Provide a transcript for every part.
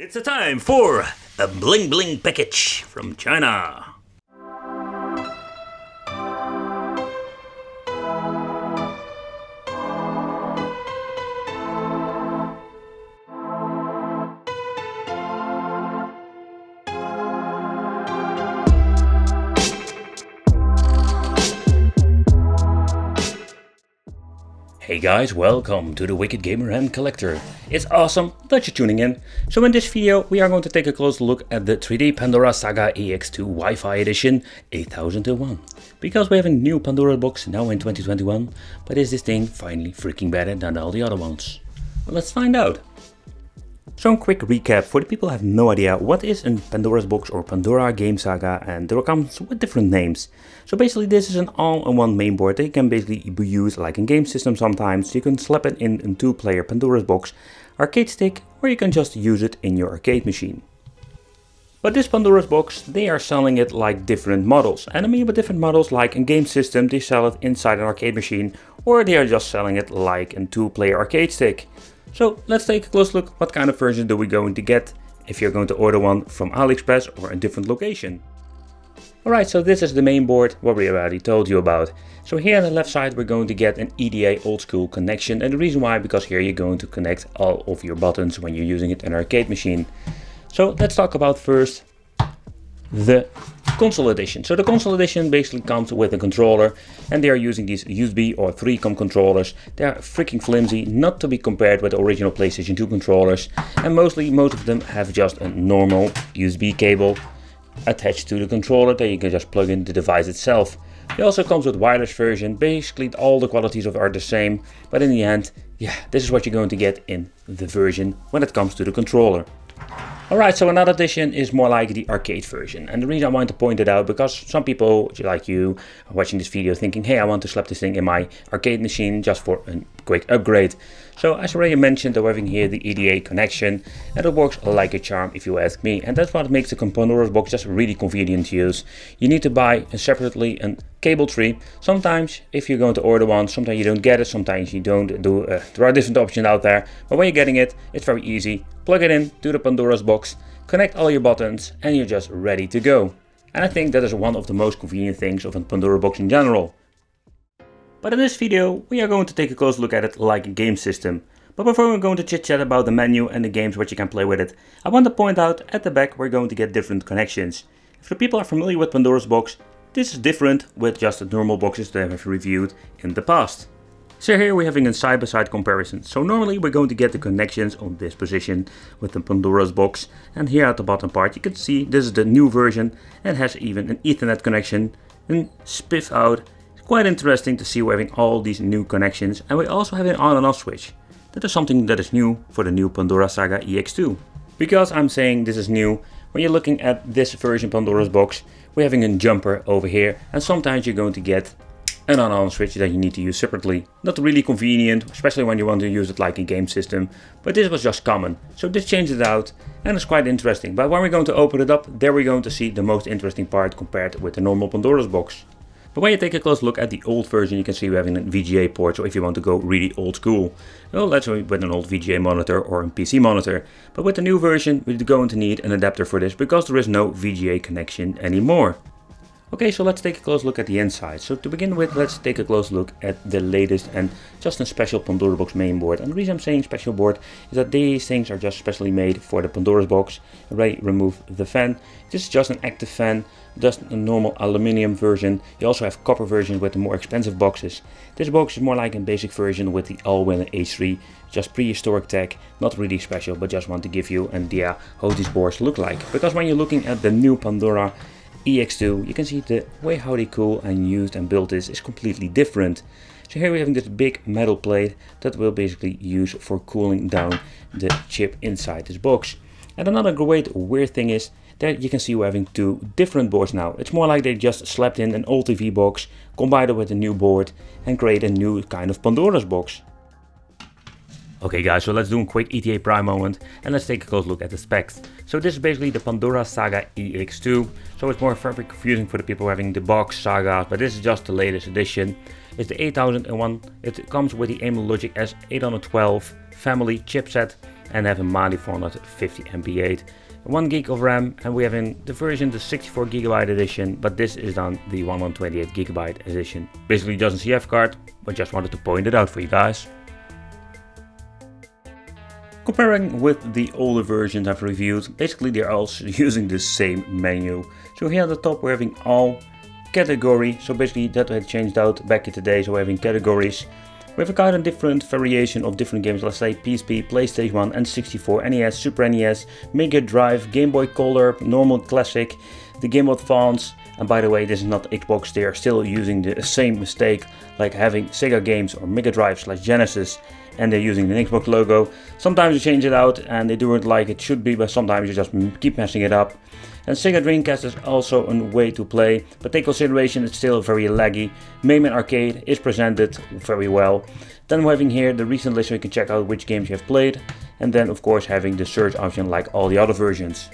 It's a time for a bling bling package from China. Hey guys, welcome to the Wicked Gamer and Collector. It's awesome that you're tuning in. So in this video we are going to take a close look at the 3D Pandora Saga EX2 Wi-Fi Edition 8001. Because we have a new Pandora box now in 2021, but is this thing finally freaking better than all the other ones? Well, let's find out. So a quick recap for the people who have no idea what is a Pandora's box or Pandora Game Saga, and there comes with different names. So basically this is an all-in-one mainboard that you can basically be used like in game system sometimes. You can slap it in a 2-player Pandora's box arcade stick, or you can just use it in your arcade machine. But this Pandora's box, they are selling it like different models. And I mean with different models, like in game system they sell it inside an arcade machine, or they are just selling it like a 2-player arcade stick. So let's take a close look what kind of version do we going to get if you're going to order one from AliExpress or a different location. Alright, so this is the main board, what we already told you about. So here on the left side we're going to get an ETA old school connection, and the reason why, because here you're going to connect all of your buttons when you're using it in an arcade machine. So let's talk about first the console edition. So the console edition basically comes with a controller, and they are using these USB or 3-com controllers. They are freaking flimsy, not to be compared with the original PlayStation 2 controllers, and most of them have just a normal USB cable attached to the controller that you can just plug in the device itself. It also comes with wireless version. Basically all the qualities are the same, but in the end, yeah, this is what you're going to get in the version when it comes to the controller. Alright, so another edition is more like the arcade version, and the reason I want to point it out, because some people like you are watching this video thinking, hey, I want to slap this thing in my arcade machine just for a quick upgrade. So as already mentioned, we're having here the EDA connection, and it works like a charm if you ask me, and that's what makes the Pandora's box just really convenient to use. You need to buy separately a cable tree. Sometimes if you're going to order one, sometimes you don't get it, sometimes you don't do there are different options out there, but when you're getting it, it's very easy. Plug it in to the Pandora's box, connect all your buttons, and you're just ready to go. And I think that is one of the most convenient things of a Pandora box in general. But in this video we are going to take a close look at it like a game system. But before we're going to chit chat about the menu and the games what you can play with it, I want to point out at the back we're going to get different connections. If the people are familiar with Pandora's box, this is different with just the normal boxes that I have reviewed in the past. So here we're having a side-by-side comparison. So normally we're going to get the connections on this position with the Pandora's box. And here at the bottom part you can see this is the new version and has even an Ethernet connection and spiff out. It's quite interesting to see we're having all these new connections, and we also have an on and off switch. That is something that is new for the new Pandora Saga EX2. Because I'm saying this is new, when you're looking at this version Pandora's box, we're having a jumper over here, and sometimes you're going to get an on-on switch that you need to use separately. Not really convenient, especially when you want to use it like a game system, but this was just common. So this changed it out, and it's quite interesting. But when we're going to open it up, there we're going to see the most interesting part compared with the normal Pandora's box. But when you take a close look at the old version, you can see we're having a VGA port, so if you want to go really old school, well, let's go with an old VGA monitor or a PC monitor. But with the new version, we're going to need an adapter for this, because there is no VGA connection anymore. Okay, so let's take a close look at the inside. So to begin with, let's take a close look at the latest and just a special Pandora box mainboard. And the reason I'm saying special board is that these things are just specially made for the Pandora's box. Already remove the fan. This is just an active fan, just a normal aluminium version. You also have copper versions with the more expensive boxes. This box is more like a basic version with the Allwinner H3, just prehistoric tech, not really special, but just want to give you an idea how these boards look like. Because when you're looking at the new Pandora EX2, you can see the way how they cool and used and built this is completely different. So here we're having this big metal plate that will basically use for cooling down the chip inside this box. And another great weird thing is that you can see we're having two different boards now. It's more like they just slapped in an old TV box, combined it with a new board, and create a new kind of Pandora's box. Okay guys, so let's do a quick ETA Prime moment and let's take a close look at the specs. So this is basically the Pandora Saga EX2. So it's more very confusing for the people having the box Saga, but this is just the latest edition. It's the 8001. It comes with the AMD Logic S812 family chipset, and have a Mali 450 MP8, 1 gig of RAM, and we have in the version the 64 GB edition, but this is on the 128 GB edition. Basically doesn't see F-card, but just wanted to point it out for you guys. Comparing with the older versions I've reviewed, basically they're all using the same menu. So here at the top we're having all category, so basically that had changed out back in the day, so we're having categories. We have a kind of different variation of different games, let's say PSP, PlayStation 1 and 64, NES, Super NES, Mega Drive, Game Boy Color, normal, classic, the Game Boy Advance. And by the way, this is not Xbox, they are still using the same mistake like having Sega games or Mega Drive / Genesis, and they're using the Xbox logo. Sometimes you change it out and they do it like it should be, but sometimes you just keep messing it up. And Sega Dreamcast is also a way to play, but take consideration it's still very laggy. Mainboard Arcade is presented very well. Then we're having here the recent list so you can check out which games you have played, and then of course having the search option like all the other versions.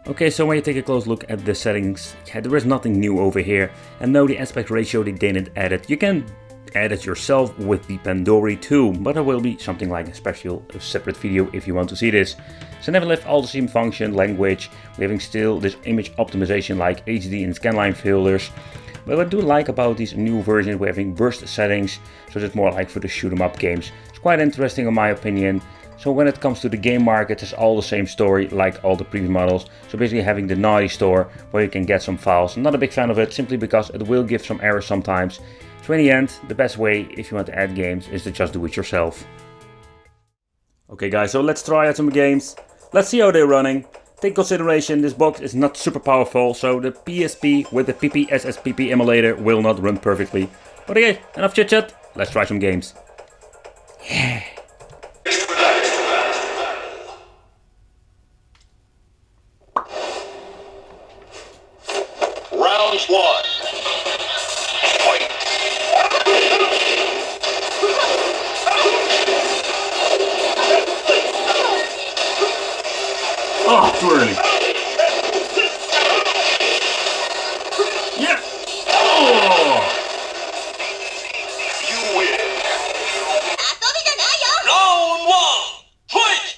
Okay, so when you take a close look at the settings, there is nothing new over here, and no, the aspect ratio they didn't add it. You can add it yourself with the Pandora too, but there will be something like a separate video if you want to see this. So never left all the same function, language, we're having still this image optimization like HD and scanline filters. But what I do like about these new versions, we're having burst settings, so it's more like for the shoot 'em up games. It's quite interesting in my opinion. So when it comes to the game market, it's all the same story like all the previous models. So basically having the naughty store where you can get some files. I'm not a big fan of it simply because it will give some errors sometimes. So in the end, the best way if you want to add games is to just do it yourself. Okay guys, so let's try out some games. Let's see how they're running. Take consideration this box is not super powerful, so the PSP with the PPSSPP emulator will not run perfectly. But okay, enough chit chat, let's try some games. Yeah. Round one. Fight. Oh, too early. Yeah. Oh. You win. Round one. Fight.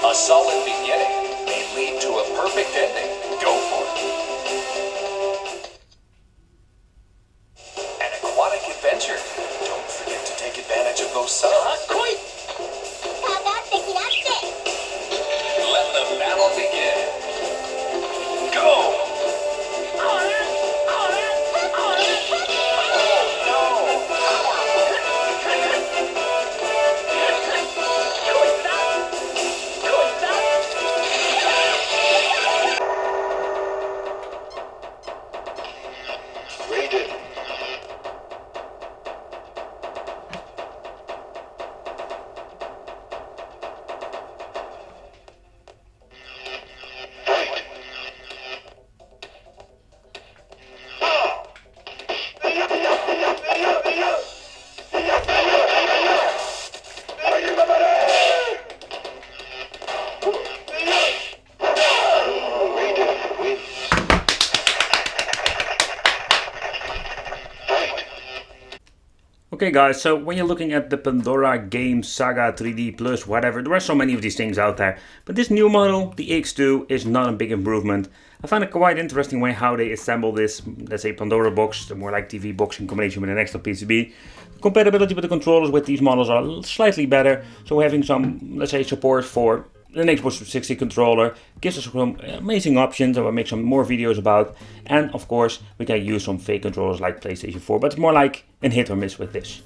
A solid beginning may lead to a perfect ending. Go for it. An aquatic adventure. Don't forget to take advantage of those suns. Okay guys, so when you're looking at the Pandora game Saga 3D Plus, whatever, there are so many of these things out there. But this new model, the EX2, is not a big improvement. I find it quite interesting way how they assemble this, let's say Pandora box, the more like TV box in combination with an extra PCB. The compatibility with the controllers with these models are slightly better. So having some, let's say, support for an Xbox 360 controller gives us some amazing options that we'll make some more videos about. And of course, we can use some fake controllers like PlayStation 4, but it's more like a hit or miss with this.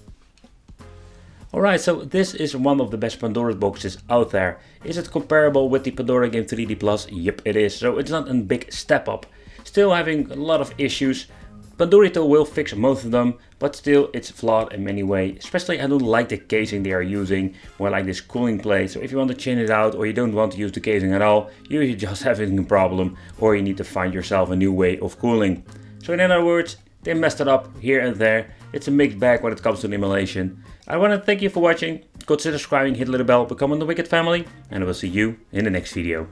Alright, so this is one of the best Pandora boxes out there. Is it comparable with the Pandora game 3D Plus? Yep, it is. So it's not a big step up. Still having a lot of issues. Pandora will fix most of them, but still it's flawed in many ways. Especially I don't like the casing they are using, more like this cooling plate. So if you want to change it out or you don't want to use the casing at all, you're just having a problem or you need to find yourself a new way of cooling. So in other words, they messed it up here and there. It's a mixed bag when it comes to the emulation. I want to thank you for watching. Consider subscribing, hit the little bell, become the Wicked family, and I will see you in the next video.